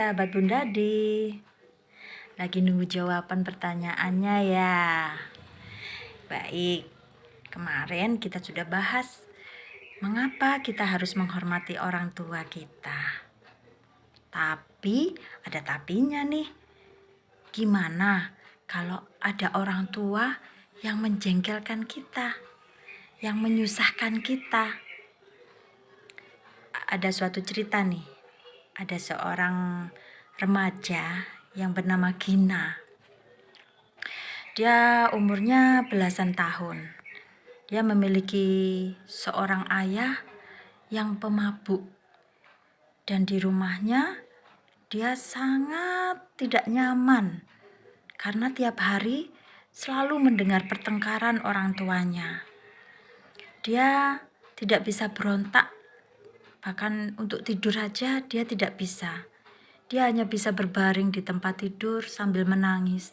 sahabat Bundadi. Lagi nunggu jawaban pertanyaannya ya. Baik, kemarin kita sudah bahas mengapa kita harus menghormati orang tua kita. Tapi ada tapinya nih. Gimana kalau ada orang tua yang menjengkelkan kita, yang menyusahkan kita? Ada suatu cerita nih. Ada seorang remaja yang bernama Gina. Dia umurnya belasan tahun. Dia memiliki seorang ayah yang pemabuk. Dan di rumahnya dia sangat tidak nyaman karena tiap hari selalu mendengar pertengkaran orang tuanya. Dia tidak bisa berontak, bahkan untuk tidur aja dia tidak bisa. Dia hanya bisa berbaring di tempat tidur sambil menangis.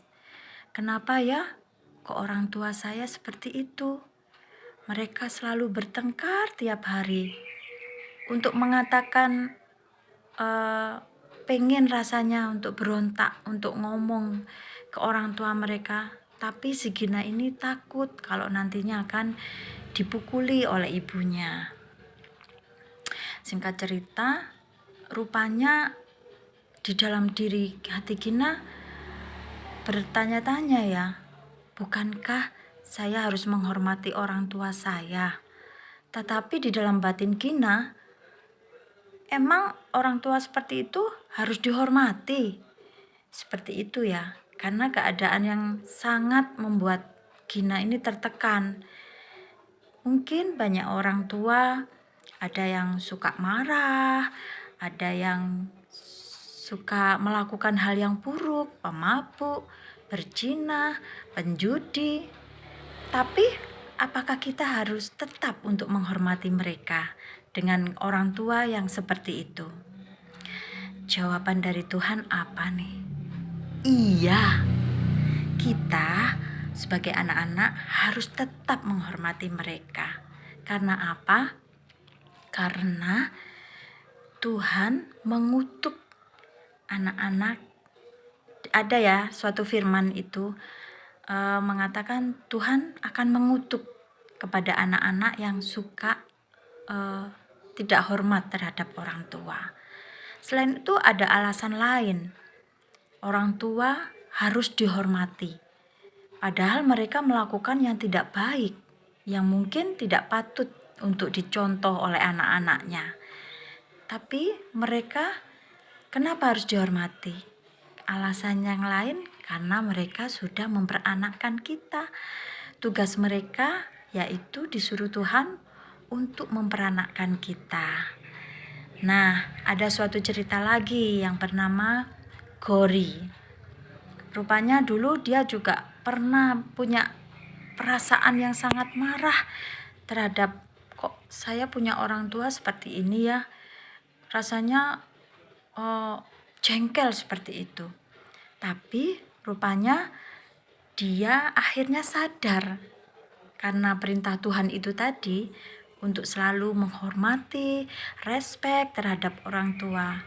Kenapa ya? Kok orang tua saya seperti itu? Mereka selalu bertengkar tiap hari. Untuk mengatakan pengen rasanya untuk berontak, untuk ngomong ke orang tua mereka. Tapi si Gina ini takut kalau nantinya akan dipukuli oleh ibunya. Singkat cerita, rupanya di dalam diri hati Gina bertanya-tanya ya, bukankah saya harus menghormati orang tua saya? Tetapi di dalam batin Gina, emang orang tua seperti itu harus dihormati? Seperti itu ya, karena keadaan yang sangat membuat Gina ini tertekan. Mungkin banyak orang tua, ada yang suka marah, ada yang suka melakukan hal yang buruk, pemabuk, berzina, penjudi. Tapi apakah kita harus tetap untuk menghormati mereka dengan orang tua yang seperti itu? Jawaban dari Tuhan apa nih? Iya, kita sebagai anak-anak harus tetap menghormati mereka. Karena apa? Karena Tuhan mengutuk anak-anak. Ada ya suatu firman itu mengatakan Tuhan akan mengutuk kepada anak-anak yang suka tidak hormat terhadap orang tua. Selain itu ada alasan lain. Orang tua harus dihormati. Padahal mereka melakukan yang tidak baik, yang mungkin tidak patut untuk dicontoh oleh anak-anaknya. Tapi mereka kenapa harus dihormati? Alasan yang lain karena mereka sudah memperanakkan kita. Tugas mereka yaitu disuruh Tuhan untuk memperanakkan kita. Nah, ada suatu cerita lagi yang bernama Gori. Rupanya dulu dia juga pernah punya perasaan yang sangat marah terhadap kok saya punya orang tua seperti ini ya. Rasanya jengkel seperti itu. Tapi rupanya dia akhirnya sadar karena perintah Tuhan itu tadi untuk selalu menghormati, respek terhadap orang tua.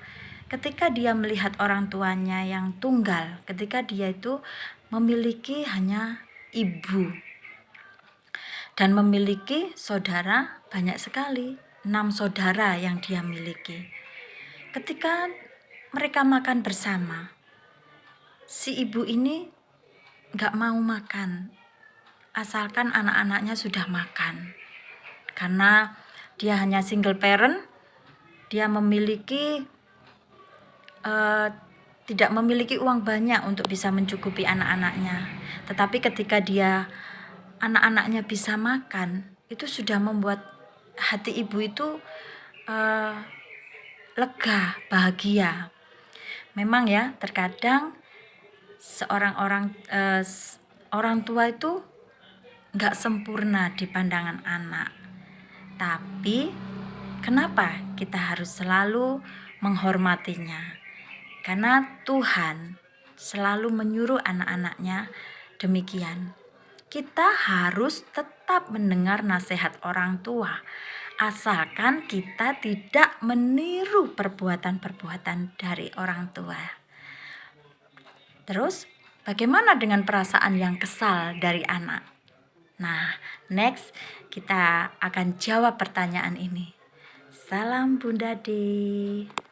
Ketika dia melihat orang tuanya yang tunggal, ketika dia itu memiliki hanya ibu dan memiliki saudara banyak sekali, 6 saudara yang dia miliki. Ketika mereka makan bersama, si ibu ini gak mau makan asalkan anak-anaknya sudah makan. Karena dia hanya single parent, dia memiliki tidak memiliki uang banyak untuk bisa mencukupi anak-anaknya. Tetapi ketika anak-anaknya bisa makan, itu sudah membuat hati ibu itu lega, bahagia. Memang ya, terkadang orang tua itu gak sempurna di pandangan anak. Tapi kenapa kita harus selalu menghormatinya? Karena Tuhan selalu menyuruh anak-anaknya demikian. Kita harus tetap mendengar nasihat orang tua. asalkan kita tidak meniru perbuatan-perbuatan dari orang tua. Terus, bagaimana dengan perasaan yang kesal dari anak? Nah, next kita akan jawab pertanyaan ini. Salam Bunda Di.